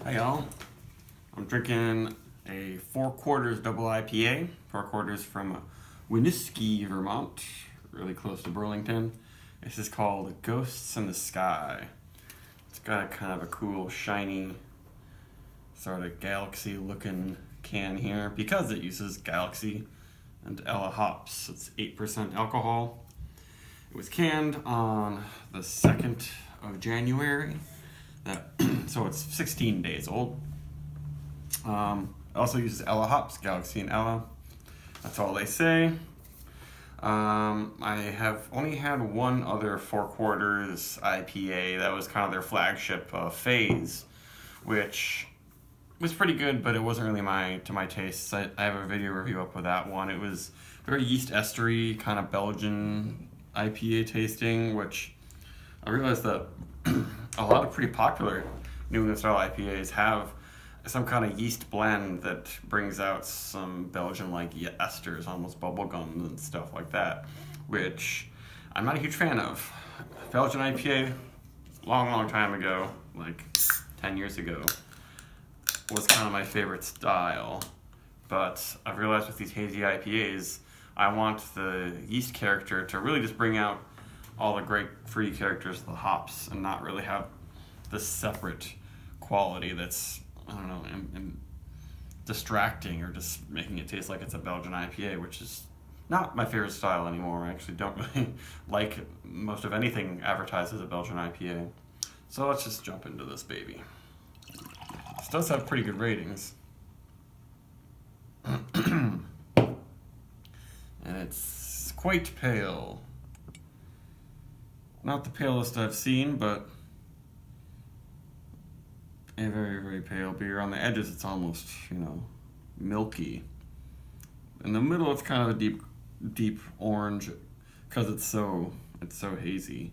Hi y'all, I'm drinking a 4/4 double IPA, 4/4 from Winooski, Vermont, really close to Burlington. This is called Ghosts in the Sky. It's got a kind of a cool, shiny, sort of galaxy looking can here because it uses Galaxy and Ella hops. It's 8% alcohol. It was canned on the 2nd of January. So it's 16 days old. It also uses Ella hops, Galaxy and Ella. That's all they say. I have only had one other 4/4 IPA that was kind of their flagship, Phase, which was pretty good, but it wasn't really to my taste. I have a video review up with that one. It was very yeast estery, kind of Belgian IPA tasting, which I realized that a lot of pretty popular New England style IPAs have some kind of yeast blend that brings out some Belgian-like esters, almost bubblegum and stuff like that, which I'm not a huge fan of. Belgian IPA, long time ago, like 10 years ago, was kind of my favorite style. But I've realized with these hazy IPAs, I want the yeast character to really just bring out all the great fruity characters of the hops and not really have this separate quality that's, I don't know, and distracting or just making it taste like it's a Belgian IPA, which is not my favorite style anymore. I actually don't really like most of anything advertised as a Belgian IPA. So let's just jump into this baby. This does have pretty good ratings. And it's quite pale. Not the palest I've seen, but a very pale beer. On the edges, it's almost, milky. In the middle, it's kind of a deep orange because it's so hazy.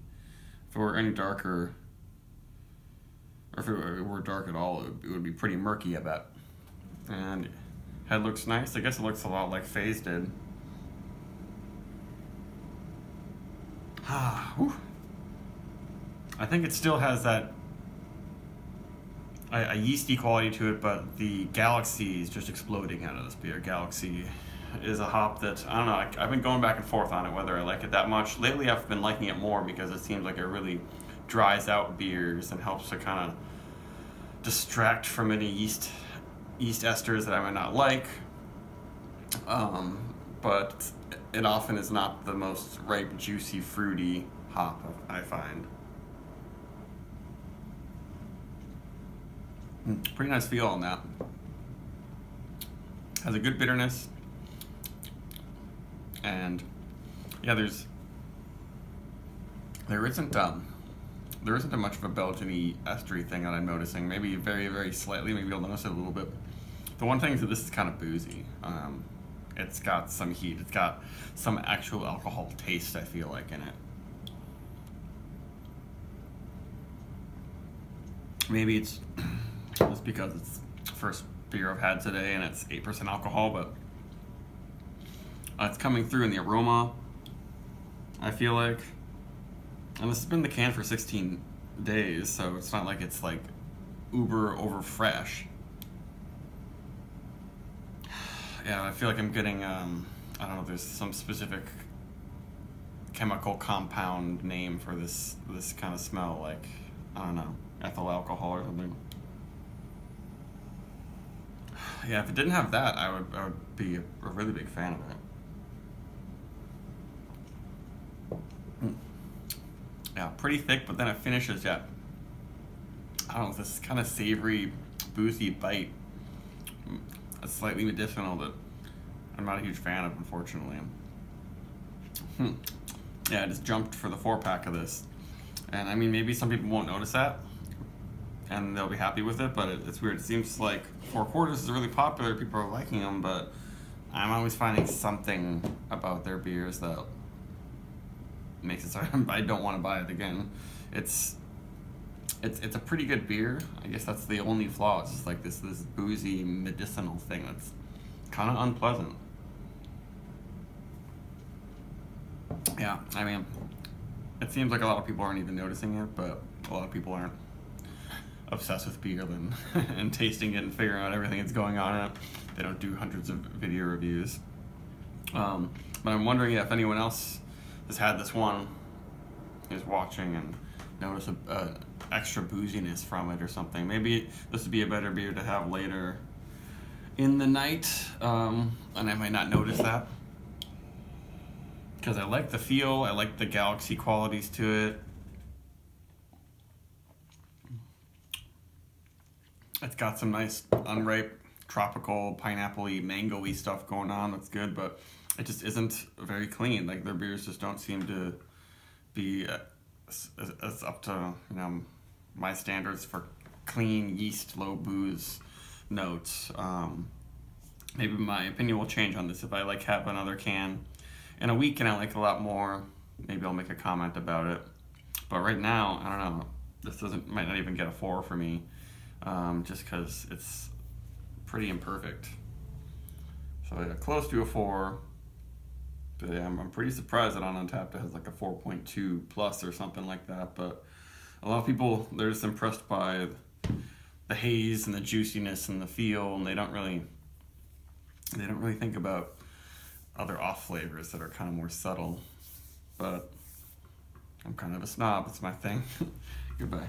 If it were any darker, or if it were dark at all, it would be pretty murky, I bet. And head looks nice. I guess it looks a lot like Phase did. I think it still has that a yeasty quality to it, but the Galaxy is just exploding out of this beer. Galaxy is a hop that, I don't know, I've been going back and forth on it, whether I like it that much. Lately I've been liking it more because it seems like it really dries out beers and helps to kind of distract from any yeast esters that I might not like. But it often is not the most ripe, juicy, fruity hop, I find. Pretty nice feel on that. Has a good bitterness. And yeah, there isn't much of a Belgian-y estery thing that I'm noticing. Maybe very slightly, maybe you'll notice it a little bit. The one thing is that this is kind of boozy. It's got some heat. It's got some actual alcohol taste, I feel like, in it. Maybe it's just because it's the first beer I've had today and it's 8% alcohol, but it's coming through in the aroma, I feel like. And this has been in the can for 16 days, so it's not like it's like uber over fresh. Yeah, I feel like I'm getting, I don't know, there's some specific chemical compound name for this kind of smell, like, I don't know, ethyl alcohol or something. Yeah, if it didn't have that, I would be a really big fan of it. Yeah, pretty thick, but then it finishes, I don't know, this kind of savory, boozy bite. It's slightly medicinal that I'm not a huge fan of, unfortunately. Yeah, I just jumped for the 4-pack of this. And I mean, maybe some people won't notice that and they'll be happy with it, but it's weird. It seems like 4/4 is really popular, people are liking them, but I'm always finding something about their beers that makes it so I don't want to buy it again. It's a pretty good beer. I guess that's the only flaw. It's just like this boozy medicinal thing that's kind of unpleasant. Yeah, I mean, it seems like a lot of people aren't even noticing it, but a lot of people aren't. obsessed with beer than and tasting it and figuring out everything that's going on in it. They don't do hundreds of video reviews. But I'm wondering if anyone else has had this one, is watching and notice a extra booziness from it or something. Maybe this would be a better beer to have later in the night, and I might not notice that. Because I like the feel, I like the galaxy qualities to it. It's got some nice unripe, tropical, pineapple-y, mango-y stuff going on. That's good, but it just isn't very clean. Like, their beers just don't seem to be as up to, you know, my standards for clean, yeast, low booze notes. Maybe my opinion will change on this if I like have another can in a week and I like a lot more. Maybe I'll make a comment about it. But right now, I don't know. This might not even get a 4 for me, just because it's pretty imperfect. So yeah, close to a 4. But yeah, I'm pretty surprised that on Untappd it has like a 4.2 plus or something like that. But a lot of people, they're just impressed by the haze and the juiciness and the feel, and they don't really think about other off flavors that are kind of more subtle. But I'm kind of a snob. It's my thing. Goodbye.